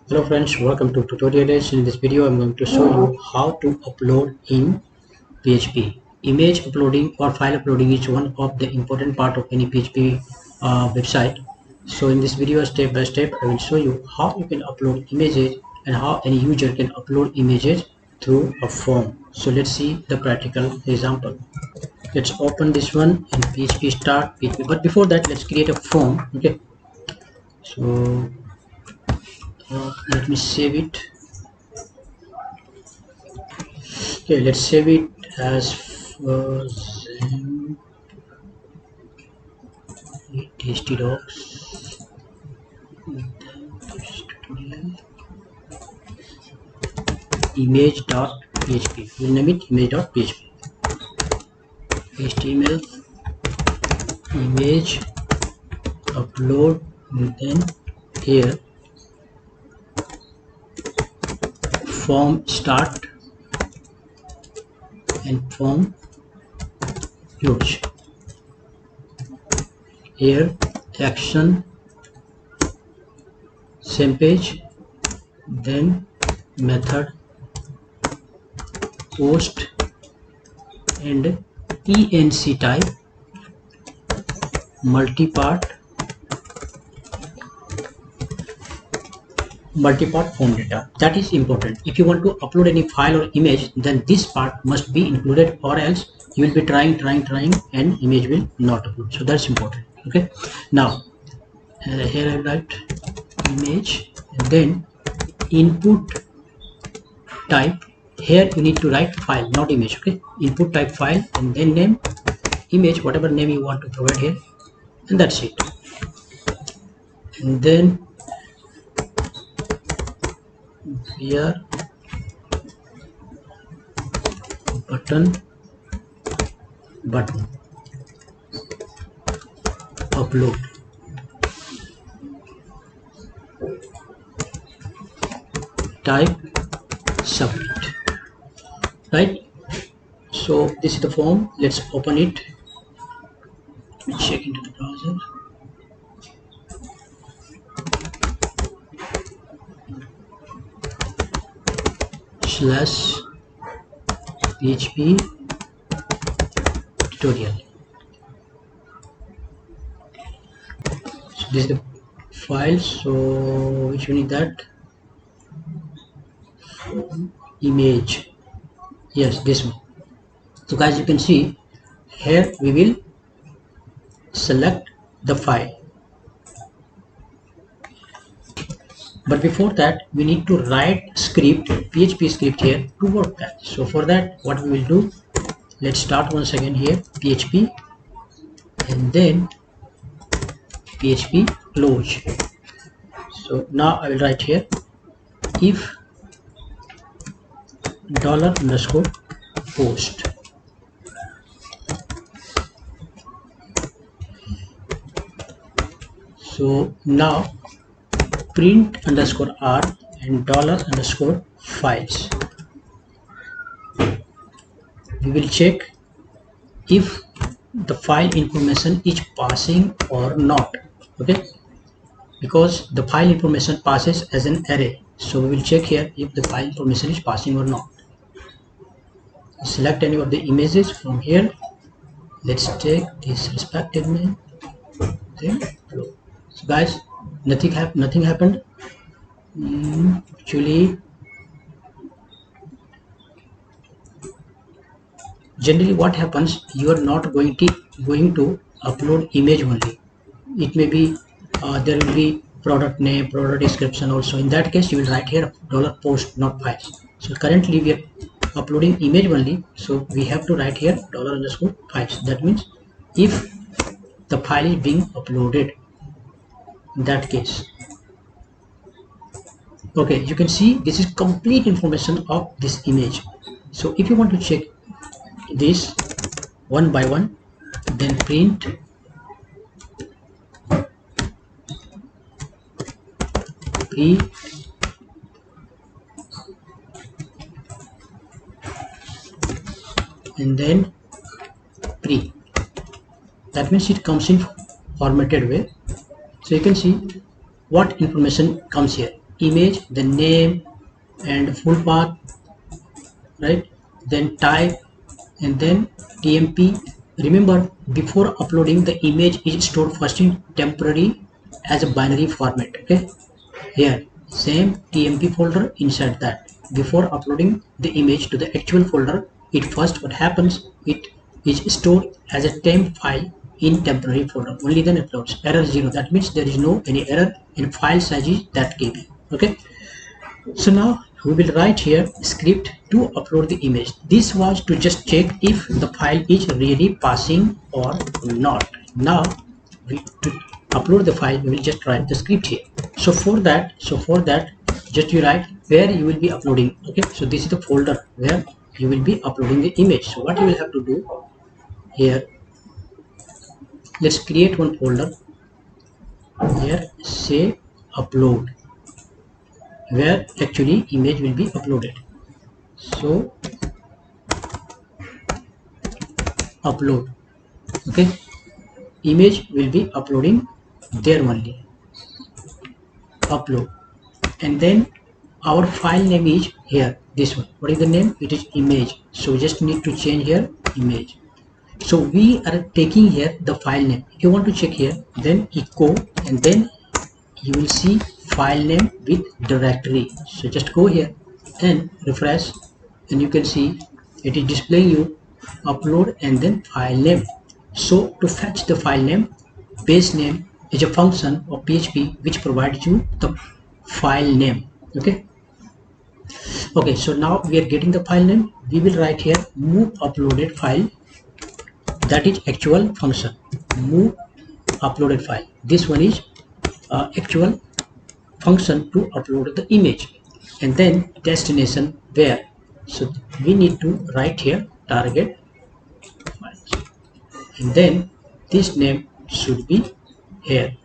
Hello friends, welcome to tutorials. In this video I'm going to show you how to upload in PHP. Image uploading or file uploading is one of the important part of any PHP website. So in this video, step by step, I will show you how you can upload images and how any user can upload images through a form. So let's see the practical example. Let's open this one in PHP start PHP, but before that let's create a form. Okay, so let me save it. Okay, let's save it as htdocs image.php. We'll name it image.php. html image upload, and then here form start and form close. Here action same page, then method post and enc type multi-part form data. That is important. If you want to upload any file or image, then this part must be included, or else you will be trying and image will not upload. So that's important. Okay, now here I write image and then input type. Here you need to write file, not image. Okay, input type file and then name image, whatever name you want to provide here, and that's it. And then here button upload, type submit. Right, so this is the form. Let's open it. Let me check into the browser. /php tutorial. So this is the file, so which we need, that image, yes, this one. So guys, you can see here we will select the file, but before that we need to write script, PHP script here to work that. So for that, what we will do, let's start once again here PHP and then PHP close. So now I will write here if $_post. So now print _r and $_files. We will check if the file information is passing or not. Okay, because the file information passes as an array, so we will check here if the file information is passing or not. Select any of the images from here. Let's take this respective name, then upload. So guys, nothing happened. Actually, generally what happens, you are not going to upload image only. It may be there will be product name, product description also. In that case, you will write here $post, not files. So currently we are uploading image only, so we have to write here $_files. That means if the file is being uploaded, in that case. Okay, you can see this is complete information of this image. So if you want to check this one by one, then print pre and then pre. That means it comes in formatted way. So you can see what information comes here. image, the name and full path, right? Then type and then tmp. Remember, before uploading, the image is stored first in temporary as a binary format. Okay, here same tmp folder. Inside that, before uploading the image to the actual folder, it first what happens, it is stored as a temp file in temporary folder, only then uploads. Error 0, that means there is no any error and file size is that KB. Okay, so now we will write here script to upload the image. This was to just check if the file is really passing or not. Now to upload the file, we will just write the script here. So for that just you write where you will be uploading. Okay, so this is the folder where you will be uploading the image. So what you will have to do here, let's create one folder here, say upload, where actually image will be uploaded. So upload. Okay, image will be uploading there only. Upload, and then our file name is here, this one. What is the name? It is image. So we just need to change here image. So we are taking here the file name. If you want to check here, then echo, and then you will see file name with directory. So just go here and refresh, and you can see it is displaying you upload and then file name. So to fetch the file name, base name is a function of PHP which provides you the file name. Okay, so now we are getting the file name. We will write here move uploaded file, that is actual function. Move uploaded file, this one is actual function to upload the image. And then destination where, so we need to write here target files, and then this name should be here.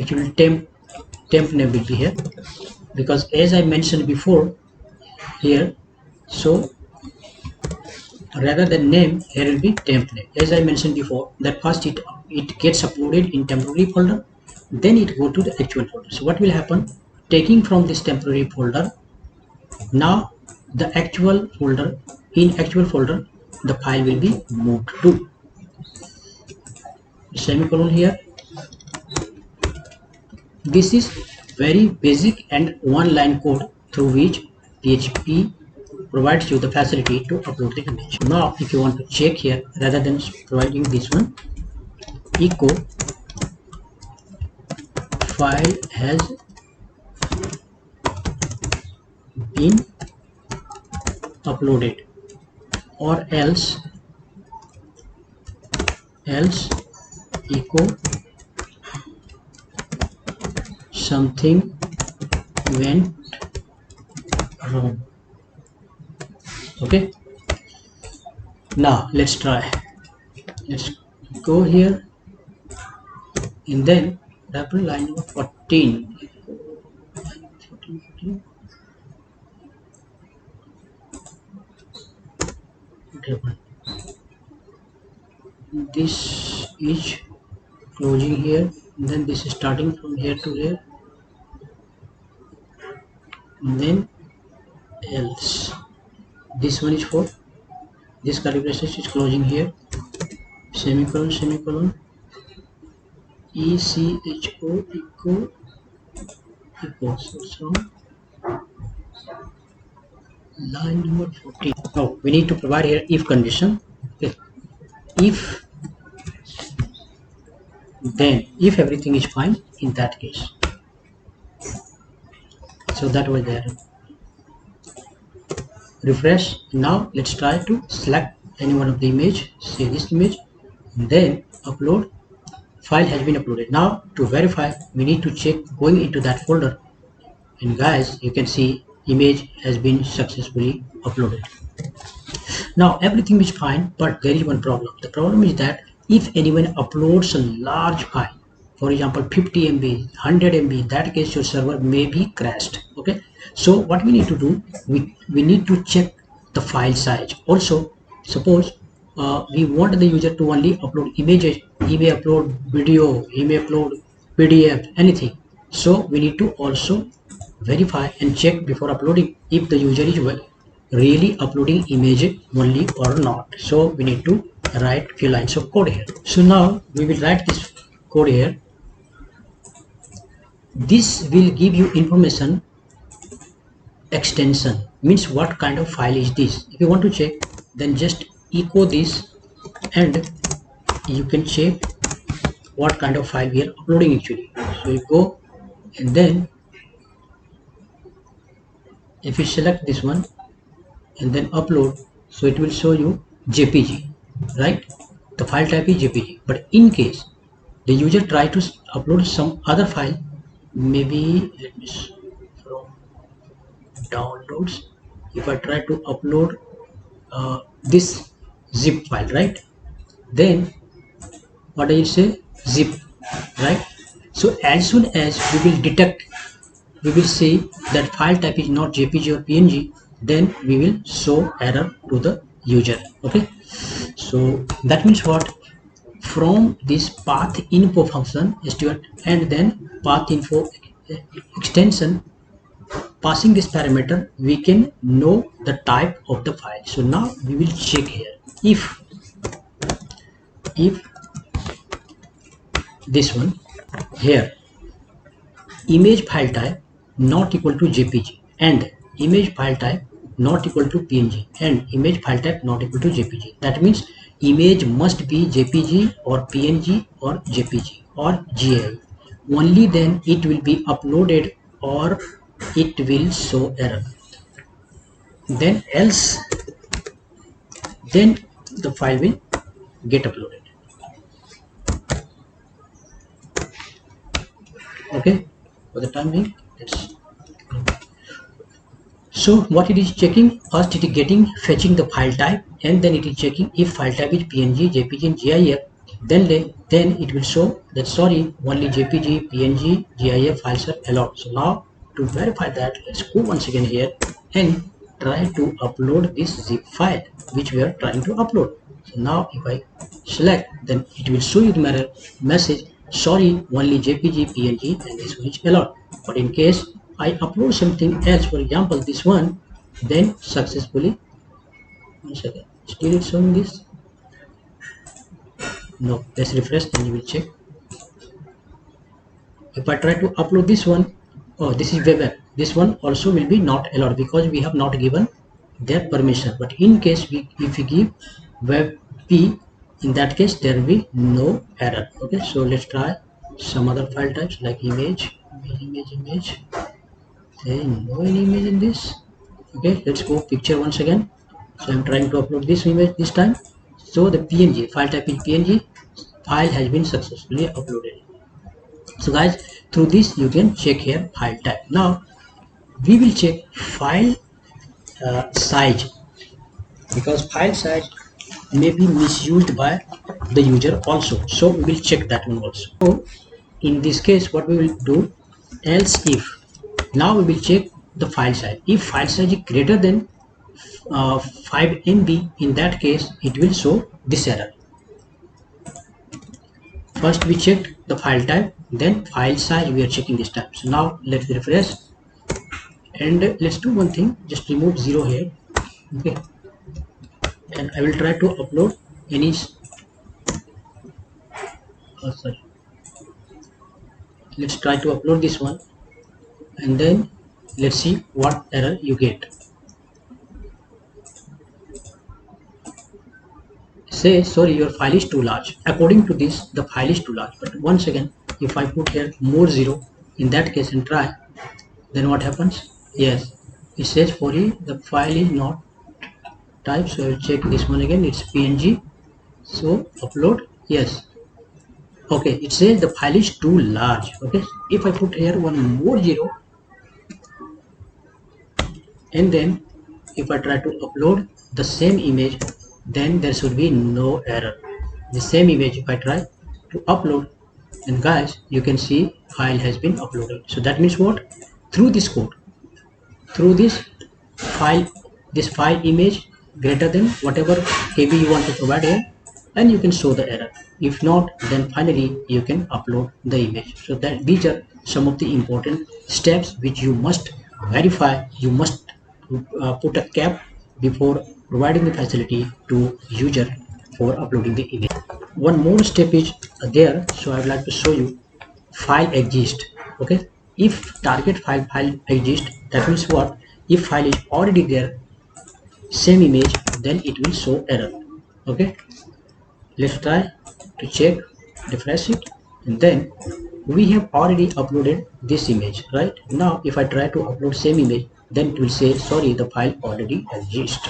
Actually temp name will be here, because as I mentioned before here, so rather than name, here will be temp name. As I mentioned before, that first it gets uploaded in temporary folder, then it go to the actual folder. So what will happen, taking from this temporary folder, now the actual folder, in actual folder the file will be moved to. Semicolon here. This is very basic and one line code through which PHP provides you the facility to upload the image. Now if you want to check here, rather than providing this one, echo file has been uploaded, or else echo something went wrong. Okay, now let's try. Let's go here, and then double line number 14. This is closing here, and then this is starting from here to here, and then else. This one is for this curly braces is closing here, semicolon semicolon, echo echo echo. So line number 14. Now we need to provide here if condition. Okay, if, then if everything is fine in that case. So that was there. Refresh. Now let's try to select any one of the image, say this image, and then upload. File has been uploaded. Now to verify, we need to check going into that folder, and guys, you can see image has been successfully uploaded. Now everything is fine, but there is one problem. The problem is that if anyone uploads a large file, for example 50 MB, 100 MB, in that case your server may be crashed. Okay, so what we need to do, we need to check the file size. Also, suppose we want the user to only upload images, he may upload video, he may upload PDF, anything. So we need to also verify and check before uploading if the user is really uploading image only or not. So we need to write few lines of code here. So now we will write this code here. This will give you information extension, means what kind of file is this. If you want to check, then just echo this and you can check what kind of file we are uploading actually. So you go and then if you select this one and then upload, so it will show you JPG, right? The file type is JPG. But in case the user try to upload some other file, maybe let me from downloads, if I try to upload this zip file, right? Then what I say, zip, right? So as soon as we will detect, we will see that file type is not JPG or PNG, then we will show error to the user. Okay, so that means what, from this path info function and then path info extension, passing this parameter, we can know the type of the file. So now we will check here if this one here, image file type not equal to JPG and image file type not equal to PNG and image file type not equal to JPG. That means image must be JPG or PNG or JPG or GIF. Only then it will be uploaded or it will show error. Then else, then the file will get uploaded. Okay, for the time being, let's. So what it is checking, first it is getting fetching the file type and then it is checking if file type is PNG, JPG and GIF, then it will show that sorry, only JPG, PNG, GIF files are allowed. So now to verify that, let's go once again here and try to upload this zip file which we are trying to upload. So now if I select, then it will show you the message, sorry, only JPG, PNG and this one is allowed. But in case I upload something else, for example this one, then successfully, one second, still it's showing this, no, let's refresh and you will check. If I try to upload this one, oh, this is web app, this one also will be not allowed because we have not given their permission. But in case if we give web p, in that case there will be no error. Okay, so let's try some other file types like image. There is no any image in this. Okay, let's go picture once again. So I'm trying to upload this image this time. So the PNG file type is PNG, file has been successfully uploaded. So guys, through this you can check here file type. Now we will check file size, because file size may be misused by the user also. So we will check that one also. So in this case what we will do, else if, now we will check the file size. If file size is greater than 5 MB, in that case it will show this error. First we checked the file type, then file size we are checking this time. So now let's refresh and let's do one thing, just remove 0 here. Okay, and I will try to upload any sorry, let's try to upload this one and then let's see what error you get. Say sorry, your file is too large. According to this, the file is too large. But once again, if I put here more 0 in that case and try, then what happens? Yes, it says for you the file is not type. So I will check this one again, it's PNG. So upload, yes. Okay, it says the file is too large. Okay, if I put here one more 0 and then if I try to upload the same image, then there should be no error. The same image if I try to upload, and guys you can see file has been uploaded. So that means what, through this code, through this file image greater than whatever KB you want to provide here, and you can show the error. If not, then finally you can upload the image. So that these are some of the important steps which you must verify. You must put a cap before providing the facility to user for uploading the image. One more step is there, so I would like to show you file exist. Okay, if target file exist, that means what? If file is already there, same image, then it will show error. Okay, let's try to check, refresh it, and then we have already uploaded this image. Right now if I try to upload same image, then it will say sorry, the file already exists.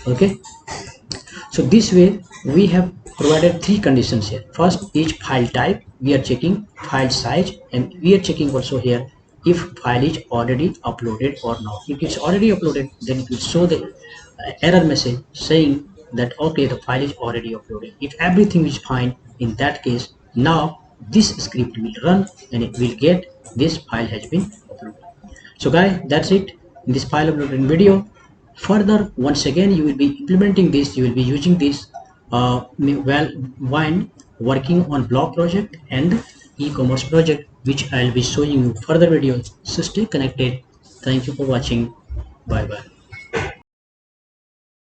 Okay, so this way we have provided three conditions here. First is file type, we are checking file size, and we are checking also here if file is already uploaded or not. If it's already uploaded, then it will show the error message saying that okay, the file is already uploaded. If everything is fine, in that case, now this script will run and it will get this file has been uploaded. So guys, that's it in this file uploading video. Further, once again, you will be implementing this, you will be using this well when working on blog project and e-commerce project, which I'll be showing you further videos. So stay connected. Thank you for watching. Bye bye.